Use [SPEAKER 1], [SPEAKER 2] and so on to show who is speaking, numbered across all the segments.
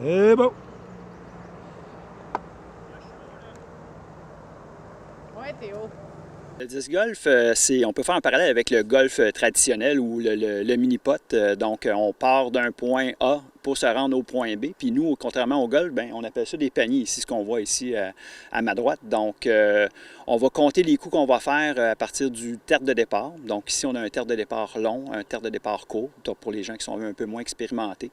[SPEAKER 1] Et bon.
[SPEAKER 2] Ouais, Théo.
[SPEAKER 3] Le disc golf, on peut faire un parallèle avec le golf traditionnel ou le mini-pot. Donc, on part d'un point A pour se rendre au point B. Puis nous, contrairement au golf, ben, on appelle ça des paniers, ici, ce qu'on voit ici à ma droite. Donc, on va compter les coups qu'on va faire à partir du terre de départ. Donc, ici, on a un terre de départ long, un terre de départ court, donc pour les gens qui sont un peu moins expérimentés.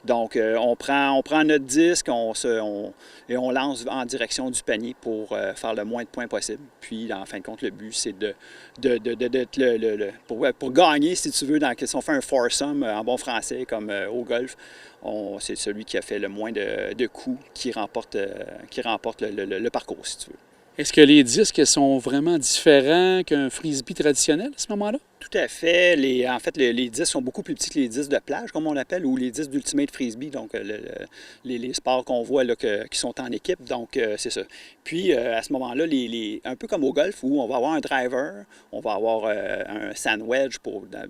[SPEAKER 3] Donc, on prend notre disque et on lance en direction du panier pour faire le moins de points possible. Puis, en fin de compte, le but, c'est pour gagner, si tu veux, si on fait un foursome en bon français, comme au golf, c'est celui qui a fait le moins de coups qui remporte le parcours, si tu veux.
[SPEAKER 4] Est-ce que les disques sont vraiment différents qu'un frisbee traditionnel à ce moment-là?
[SPEAKER 3] Tout à fait. En fait, les disques sont beaucoup plus petits que les disques de plage, comme on l'appelle, ou les disques d'Ultimate Frisbee, donc les sports qu'on voit là, qui sont en équipe. Donc, c'est ça. Puis, à ce moment-là, un peu comme au golf, où on va avoir un driver, on va avoir un sand wedge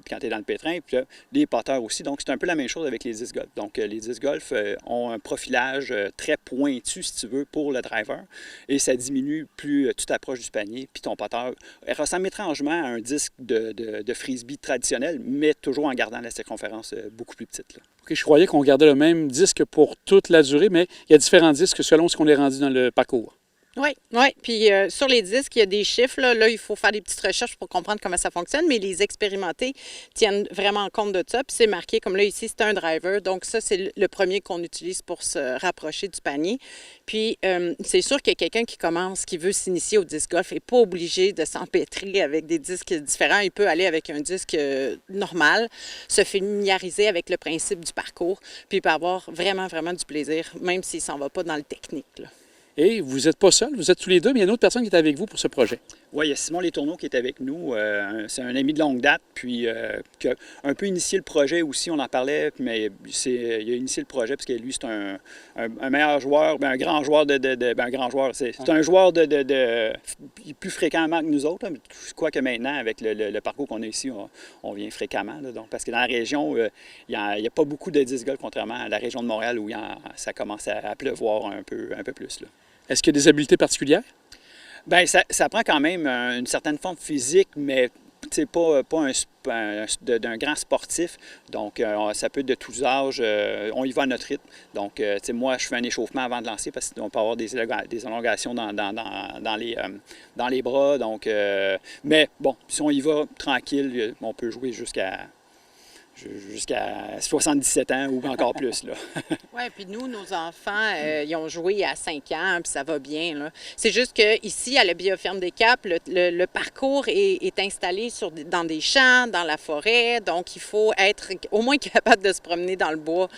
[SPEAKER 3] quand tu es dans le pétrin, puis là, les putters aussi. Donc, c'est un peu la même chose avec les disques golf. Donc, les disques golf ont un profilage très pointu, si tu veux, pour le driver, et ça diminue plus tu t'approches du panier, puis ton putter ressemble étrangement à un disque de frisbee traditionnel, mais toujours en gardant la circonférence beaucoup plus petite, là.
[SPEAKER 4] OK, je croyais qu'on gardait le même disque pour toute la durée, mais il y a différents disques selon ce qu'on est rendu dans le parcours.
[SPEAKER 2] Oui, oui. Puis sur les disques, il y a des chiffres. Là, il faut faire des petites recherches pour comprendre comment ça fonctionne, mais les expérimentés tiennent vraiment compte de ça. Puis c'est marqué, comme là, ici, c'est un driver. Donc ça, c'est le premier qu'on utilise pour se rapprocher du panier. Puis c'est sûr que quelqu'un qui commence, qui veut s'initier au disc golf, n'est pas obligé de s'empêtrer avec des disques différents. Il peut aller avec un disque normal, se familiariser avec le principe du parcours, puis il peut avoir vraiment, vraiment du plaisir, même s'il ne s'en va pas dans le technique, là.
[SPEAKER 4] Et vous n'êtes pas seul, vous êtes tous les deux, mais il y a une autre personne qui est avec vous pour ce projet.
[SPEAKER 3] Oui, il y a Simon Letourneau qui est avec nous. C'est un ami de longue date, puis qui a un peu initié le projet aussi. On en parlait, mais il a initié le projet parce que lui, c'est un meilleur joueur, un grand joueur un grand joueur. C'est un joueur plus fréquemment que nous autres. Mais quoique maintenant, avec le parcours qu'on a ici, on vient fréquemment. Là, donc, parce que dans la région, il n'y a pas beaucoup de disc golf, contrairement à la région de Montréal où ça commence à pleuvoir un peu plus, là.
[SPEAKER 4] Est-ce qu'il y a des habiletés particulières?
[SPEAKER 3] Bien, ça prend quand même une certaine forme physique, mais c'est pas d'un grand sportif. Donc, ça peut être de tous âges. On y va à notre rythme. Donc, moi, je fais un échauffement avant de lancer parce qu'on peut avoir des élongations dans les bras. Donc, mais bon, si on y va tranquille, on peut jouer jusqu'à 77 ans ou encore plus, là.
[SPEAKER 2] Oui, puis nous, nos enfants, ils ont joué à 5 ans, puis ça va bien, là. C'est juste qu'ici, à la Bioferme des Caps, le parcours est installé dans des champs, dans la forêt, donc il faut être au moins capable de se promener dans le bois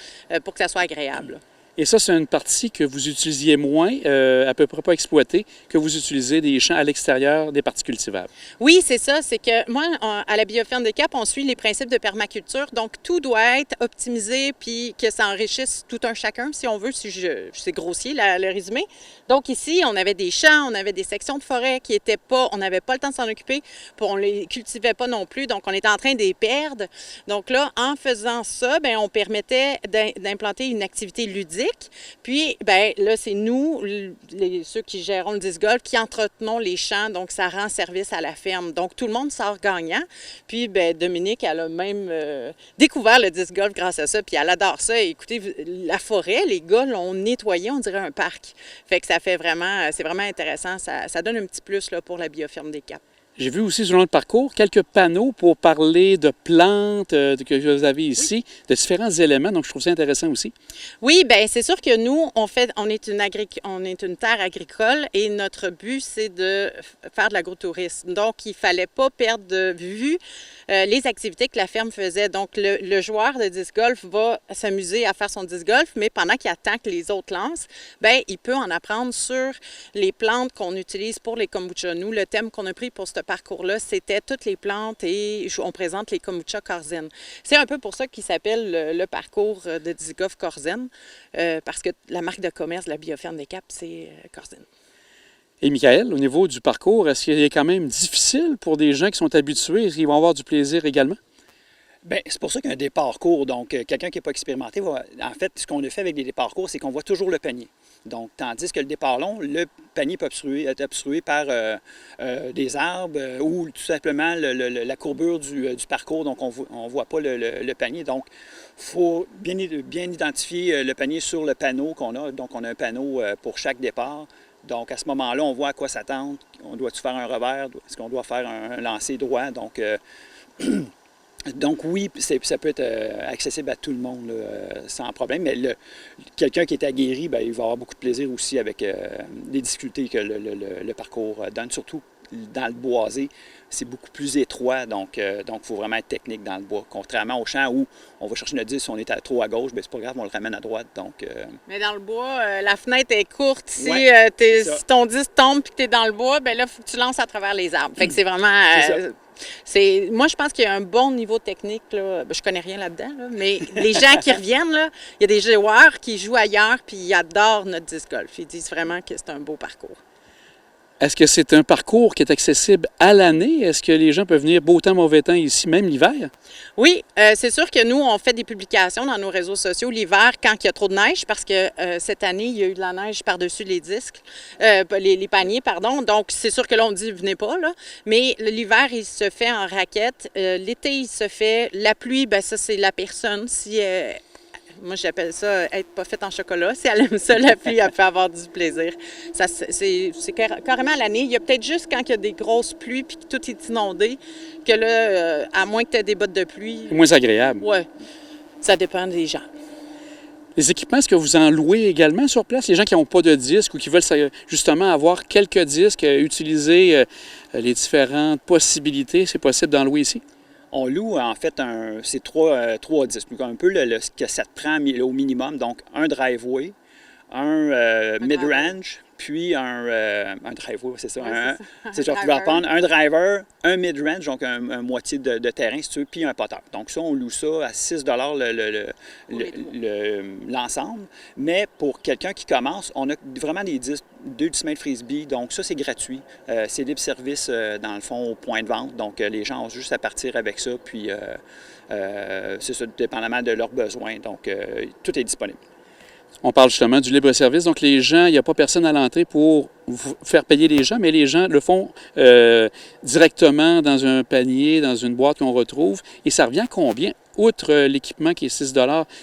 [SPEAKER 2] pour que ça soit agréable.
[SPEAKER 4] Et ça, c'est une partie que vous utilisiez moins, à peu près pas exploitée, que vous utilisez des champs à l'extérieur des parties cultivables.
[SPEAKER 2] Oui, c'est ça. C'est que moi, à la Bioferme des Caps, on suit les principes de permaculture. Donc, tout doit être optimisé puis que ça enrichisse tout un chacun, si on veut. C'est grossier, le résumé. Donc, ici, on avait des champs, on avait des sections de forêt qui étaient pas, on n'avait pas le temps de s'en occuper, puis on les cultivait pas non plus. Donc, on était en train de les perdre. Donc là, en faisant ça, bien, on permettait d'implanter une activité ludique. Puis, bien, là, c'est nous, ceux qui gérons le disc golf, qui entretenons les champs. Donc, ça rend service à la ferme. Donc, tout le monde sort gagnant. Puis, bien, Dominique, elle a même découvert le disc golf grâce à ça. Puis, elle adore ça. Et écoutez, la forêt, les gars l'ont nettoyé, on dirait un parc. Fait que ça fait vraiment, c'est vraiment intéressant. Ça donne un petit plus là, pour la Bioferme des Caps.
[SPEAKER 4] J'ai vu aussi sur le parcours quelques panneaux pour parler de plantes que vous avez ici, oui, de différents éléments. Donc, je trouve ça intéressant aussi.
[SPEAKER 2] Oui, bien, c'est sûr que nous, on est une terre agricole et notre but, c'est de faire de l'agrotourisme. Donc, il ne fallait pas perdre de vue les activités que la ferme faisait. Donc, le joueur de disc golf va s'amuser à faire son disc golf, mais pendant qu'il attend que les autres lancent, bien, il peut en apprendre sur les plantes qu'on utilise pour les kombucha. Nous, le thème qu'on a pris pour ce parcours-là, c'était toutes les plantes et on présente les kombucha Corzen. C'est un peu pour ça qu'il s'appelle le parcours de disc golf Corzen, parce que la marque de commerce de la Bioferme des Caps, c'est Corzen.
[SPEAKER 4] Et Michael, au niveau du parcours, est-ce qu'il est quand même difficile pour des gens qui sont habitués? Est-ce qu'ils vont avoir du plaisir également?
[SPEAKER 3] Bien, c'est pour ça qu'il y a un départ court. Donc, quelqu'un qui n'est pas expérimenté va. En fait, ce qu'on a fait avec les départs courts, c'est qu'on voit toujours le panier. Donc, tandis que le départ long, le panier peut être obstrué par des arbres ou tout simplement la courbure du parcours. Donc, on ne voit pas le panier. Donc, il faut bien identifier le panier sur le panneau qu'on a. Donc, on a un panneau pour chaque départ. Donc, à ce moment-là, on voit à quoi s'attendre. On doit-tu faire un revers? Est-ce qu'on doit faire un lancer droit? Donc oui, ça peut être accessible à tout le monde là, sans problème, mais quelqu'un qui est aguerri, bien, il va avoir beaucoup de plaisir aussi avec les difficultés que le parcours donne, surtout dans le boisé. C'est beaucoup plus étroit, donc il faut vraiment être technique dans le bois. Contrairement au champ où on va chercher notre disque, si on est trop à gauche, bien, c'est pas grave, on le ramène à droite.
[SPEAKER 2] Mais dans le bois, la fenêtre est courte. Si,
[SPEAKER 3] ouais,
[SPEAKER 2] si ton disque tombe et que tu es dans le bois, bien là, il faut que tu lances à travers les arbres. Fait que c'est vraiment... moi, je pense qu'il y a un bon niveau technique. Là. Je connais rien là-dedans, là, mais les gens qui reviennent, là, il y a des joueurs qui jouent ailleurs puis ils adorent notre disc golf. Ils disent vraiment que c'est un beau parcours.
[SPEAKER 4] Est-ce que c'est un parcours qui est accessible à l'année? Est-ce que les gens peuvent venir beau temps, mauvais temps ici, même l'hiver?
[SPEAKER 2] Oui, c'est sûr que nous, on fait des publications dans nos réseaux sociaux l'hiver quand il y a trop de neige, parce que cette année, il y a eu de la neige par-dessus les disques, les paniers, pardon. Donc, c'est sûr que là, on dit, venez pas, là. Mais l'hiver, il se fait en raquette. L'été, il se fait. La pluie, bien, ça, c'est la personne. Si moi, j'appelle ça être pas faite en chocolat. Si elle aime ça, la pluie, elle peut avoir du plaisir. C'est carrément à l'année. Il y a peut-être juste quand il y a des grosses pluies puis que tout est inondé, que là, à moins que tu aies des bottes de pluie.
[SPEAKER 4] C'est moins agréable.
[SPEAKER 2] Oui, ça dépend des gens.
[SPEAKER 4] Les équipements, est-ce que vous en louez également sur place? Les gens qui n'ont pas de disques ou qui veulent justement avoir quelques disques, utiliser les différentes possibilités, c'est possible d'en louer ici?
[SPEAKER 3] On loue en fait c'est trois disques, un peu ce que ça te prend au minimum. Donc, un driveway, un mid-range, puis un driveway, c'est ça. C'est genre, tu vas prendre un driver, un mid-range, donc un moitié de terrain, si tu veux, puis un putter. Donc ça, on loue ça à 6 l'ensemble. Mais pour quelqu'un qui commence, on a vraiment des disques, 2 Ultimate Frisbee, donc ça, c'est gratuit. C'est libre service, dans le fond, au point de vente. Donc les gens ont juste à partir avec ça, puis c'est ça, dépendamment de leurs besoins. Donc tout est disponible.
[SPEAKER 4] On parle justement du libre-service. Donc, les gens, il n'y a pas personne à l'entrée pour faire payer les gens, mais les gens le font directement dans un panier, dans une boîte qu'on retrouve. Et ça revient à combien? Outre l'équipement qui est 6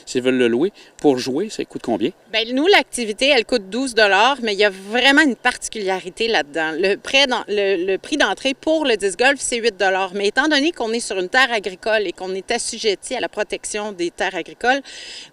[SPEAKER 4] s'ils veulent le louer, pour jouer, ça coûte combien? Bien,
[SPEAKER 2] nous, l'activité, elle coûte 12 mais il y a vraiment une particularité là-dedans. Le prix d'entrée pour le disc golf, c'est 8 mais étant donné qu'on est sur une terre agricole et qu'on est assujetti à la protection des terres agricoles,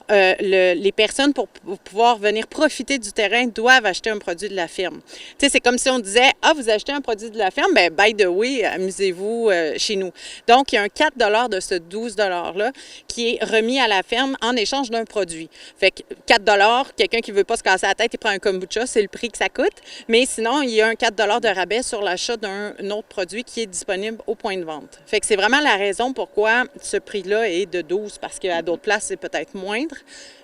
[SPEAKER 2] les personnes, pour pouvoir venir profiter du terrain, doivent acheter un produit de la ferme. Tu sais, c'est comme si on disait, « Ah, vous achetez un produit de la ferme? Bien, by the way, amusez-vous chez nous. » Donc, il y a un 4 de ce 12 $-là qui est remis à la ferme en échange d'un produit. Fait que 4 quelqu'un qui ne veut pas se casser la tête, il prend un kombucha, c'est le prix que ça coûte. Mais sinon, il y a un 4 de rabais sur l'achat d'un autre produit qui est disponible au point de vente. Fait que c'est vraiment la raison pourquoi ce prix-là est de 12, parce qu'à d'autres places, c'est peut-être moindre.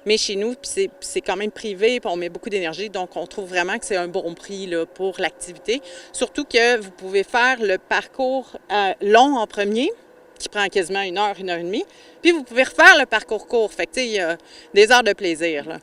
[SPEAKER 2] Mais chez nous, c'est quand même privé, puis on met beaucoup d'énergie, donc on trouve vraiment que c'est un bon prix là, pour l'activité. Surtout que vous pouvez faire le parcours long en premier, qui prend quasiment 1 heure et demie. Puis vous pouvez refaire le parcours court. Fait que, tu sais, il y a des heures de plaisir, là.